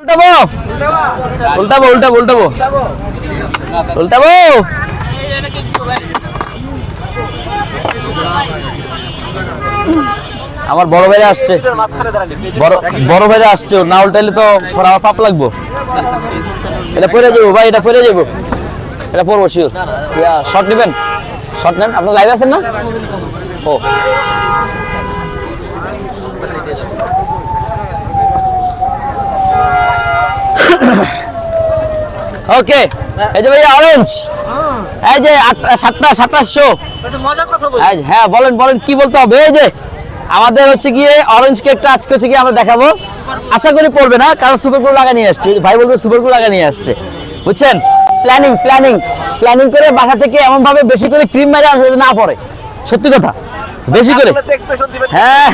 উল্টাবো আমার বড় ভাইরা আসছে, বড় ভাইরা আসছে, না উল্টাইলে তো আমার পাপ লাগবো। এটা পরে যাবো ভাই, এটা পরে যাবো, এটা পরবো শিওর। শর্ট নেবেন? শর্ট নেন, আপনার লাইভ আছেন না? ও ওকে, এই যে ভাইয়া অরেঞ্জ, এই যে 700। হ্যাঁ বলেন কি বলতে হবে? এই যে আমাদের হচ্ছে গিয়ে অরেঞ্জ কেকটা আজকে হচ্ছে গিয়ে আমরা দেখাবো। আশা করি পড়বে না, কারণ সুপার গ্লু লাগা নিয়ে আসছে ভাই, বলতে সুপার গ্লু লাগা নিয়ে আসছে, বুঝছেন? প্ল্যানিং করে বাসা থেকে এমন ভাবে বেশি করে ক্রিম মেরে আসে না পড়ে, সত্যি কথা, বেশি করে। হ্যাঁ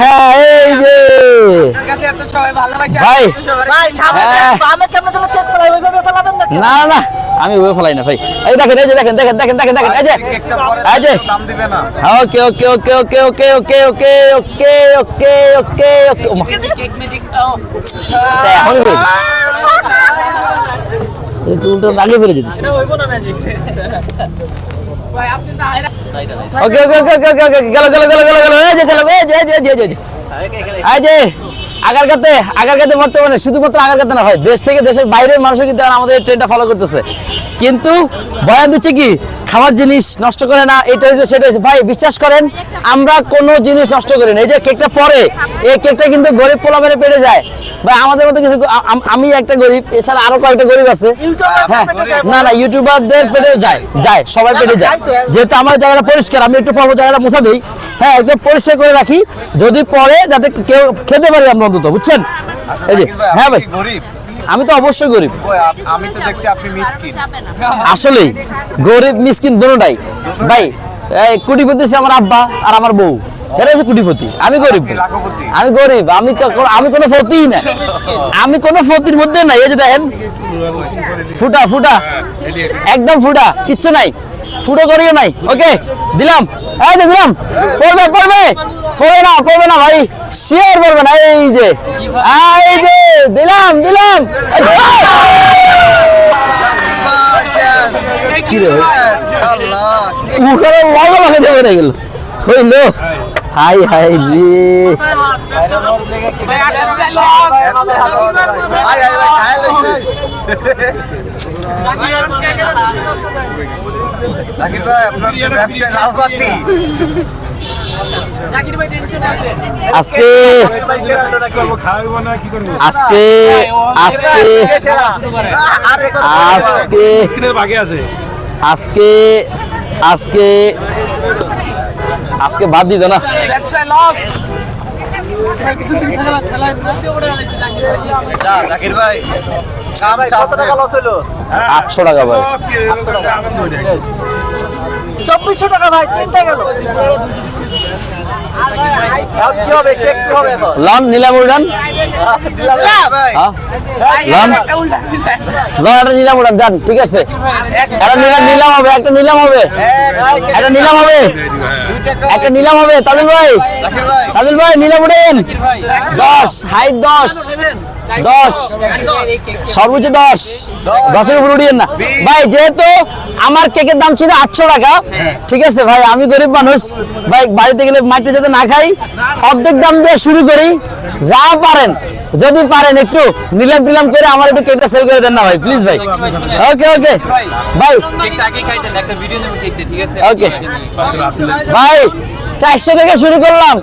এই যে ভাই, না আমি ওই ফলাই না ভাই। এই দেখেন, এই যে দেখেন, এই যে ওকে উল্টো আগে ফেলে যেতেছে। ওকে আগারগাতে বর্তমানে শুধুমাত্র আগারগাতে না হয়, দেশ থেকে দেশের বাইরের মানুষও কিন্তু আমাদের ট্রেনটা ফলো করতেছে। কিন্তু বয়ান দিচ্ছে কি খাবার জিনিস নষ্ট করে না, এটা হয়েছে সেটা হয়েছে। ভাই বিশ্বাস করেন, আমরা কোনো জিনিস নষ্ট করি না। এই যে কেকটা পরে, এই কেকটা কিন্তু গরিব পোলা মেরে পেটে যায় ভাই, আমাদের মতো কিছু। আমি একটা গরিব, এছাড়া আরো কয়েকটা গরিব আছে। হ্যাঁ না ইউটিউবারদের পেটে যায়, সবাই পেটে যায়। যেহেতু আমার জায়গাটা পরিষ্কার, আমি একটু পর্ব জায়গাটা মুছা দিই, হ্যাঁ একদম পরিষ্কার করে রাখি, যদি পরে যাতে কেউ খেতে পারি আমরা অন্তত, বুঝছেন? এই যে হ্যাঁ ভাই, আমি তো অবশ্যই গরিব। আমি তো দেখছি আপনি মিসকিন। আসলেই গরিব মিসকিন দুটোটাই ভাই। কোটিপতি আমার আব্বা আর আমার বউ, এরা হচ্ছে কোটিপতি, আমি গরিব। আমি কোনো ফতিই না, আমি কোনো ফতির মধ্যে নাই। এই যে দেখেন ফুটা একদম ফুটা, কিচ্ছু নাই, ফুটো করিও নাই। ওকে দিলাম, এই যে দিলাম, পড়বে না ভাই, শিওর পড়বে না। এই যে দিলাম কি রে মুখের লগে যাবে না গেল, হইলো হাই রে อาจকে বাদ দিত না জাকির ভাই কাম কত টাকা লস হলো 800 টাকা ভাই 2400 টাকা ভাই তিনটা গেল আর কি হবে কেক কি হবে এখন লন নিলাম উড়ান ভাই লন লন নিলাম উড়ান জান ঠিক আছে একটা নিলাম হবে একটা নিলাম হবে একটা নিলাম হবে একটা নিলাম হবে তাজুল ভাই নিলাম উড়েন 10 হাইট 10 সর্বোচ্চ 10 এর উপর উড়িয়েন না ভাই যেহেতু আমার কেকের দাম ছিল 800 টাকা ঠিক আছে ভাই আমি গরিব মানুষ ভাই বাড়িতে গেলে মাটি যাতে না খাই অর্ধেক দাম দিয়ে শুরু করি যা পারেন যদি পারেন একটু নিলাম করে আমার একটু কেকটা সেল করে দেন না ভাই প্লিজ ভাই ওকে ভাই কেকটা আগে খাইতেন একটা ভিডিও নেব কেক ঠিক আছে ওকে ভাই 400 থেকে শুরু করলাম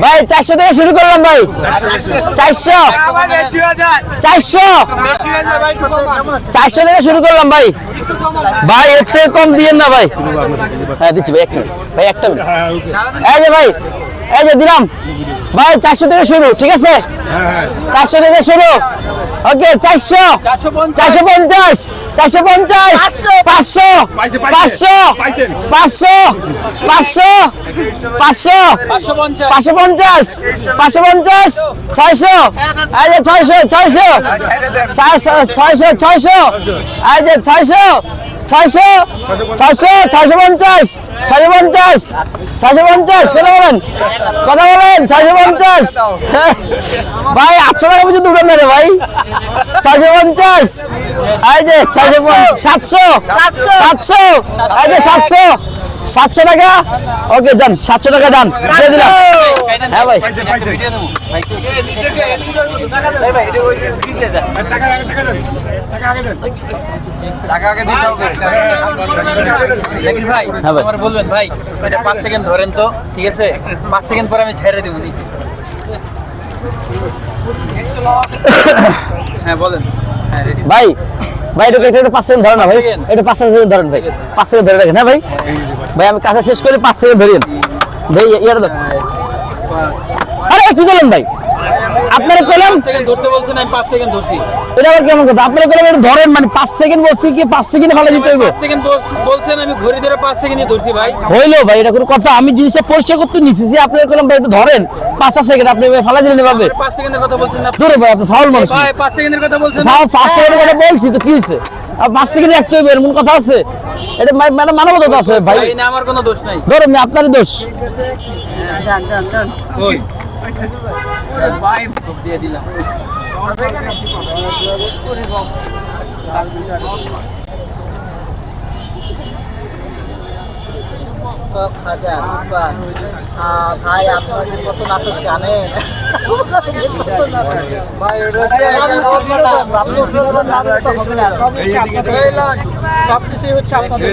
ভাই 400 থেকে শুরু করলাম ভাই 400 থেকে শুরু করলাম ভাই ভাই এর থেকে কম দিয়েন না ভাই হ্যাঁ দিচ্ছি ভাই ভাই একটা মিনিট এই যে ভাই এই যে দিলাম ভাই 400 থেকে শুরু ঠিক আছে 400 থেকে শুরু ওকে 450 600 650 কথা বলেন 650 ভাই 800 টাকা পর্যন্ত উঠান না রে ভাই 650 এই যে 700 এই যে 700 টাকা ওকে যান 700 টাকা দান দিয়ে দিলাম হ্যাঁ ভাই টাকা আগে দিতে হবে জাকির ভাই হ্যাঁ ভাই। আমার বলবেন ভাই এটা 5 সেকেন্ড ধরেন তো ঠিক আছে 5 সেকেন্ড পরে আমি ছেড়ে দেব নিচে হ্যাঁ বলেন হ্যাঁ ready। ভাই এটা 5 সেকেন্ড ধরেন না ভাই এটা 5 সেকেন্ড ধরেন ভাই 5 সেকেন্ড ধরে রাখেন হ্যাঁ ভাই ভাই আমি কাজ শেষ করে 5 সেকেন্ড ধরেন ভাই ইয়ার দাও আরে কি বলেন ভাই আপনারা কইলাম 5 সেকেন্ড ধরতে বলছেন আমি 5 সেকেন্ড ধরছি এটা আবার কেমন কথা আপনারা কইলাম এটা ধরেন মানে 5 সেকেন্ড বলছি কি 5 সেকেন্ডে ফেলা দিতে হইব 5 সেকেন্ড বলছেন আমি ঘড়ি ধরে 5 সেকেন্ডই ধরছি ভাই হইলো ভাই এটা কোনো কথা আমি জিনিসটা পরিষ্কার করতে নিছি যে আপনারা কইলাম ভাই এটা ধরেন 5 সেকেন্ড আপনি ফেলা দিলেন এভাবে 5 সেকেন্ডের কথা বলছেন না ধরে ভাই আপনি ফাউল মানুষ ভাই 5 সেকেন্ডের কথা বলছেন না ফাউল 5 সেকেন্ডের কথা বলছি তো কি হইছে আর 5 সেকেন্ড রাখতে হইবে এমন কথা আছে এটা মানে মানবতা আছে ভাই ভাই না আমার কোনো দোষ নাই ধরেন না আপনারই দোষ কই ভাই দিয়ে দিলাম ভাই আপনারা যে কত নাটক জানেন ভাই সব কিছুই হচ্ছে আপনাদের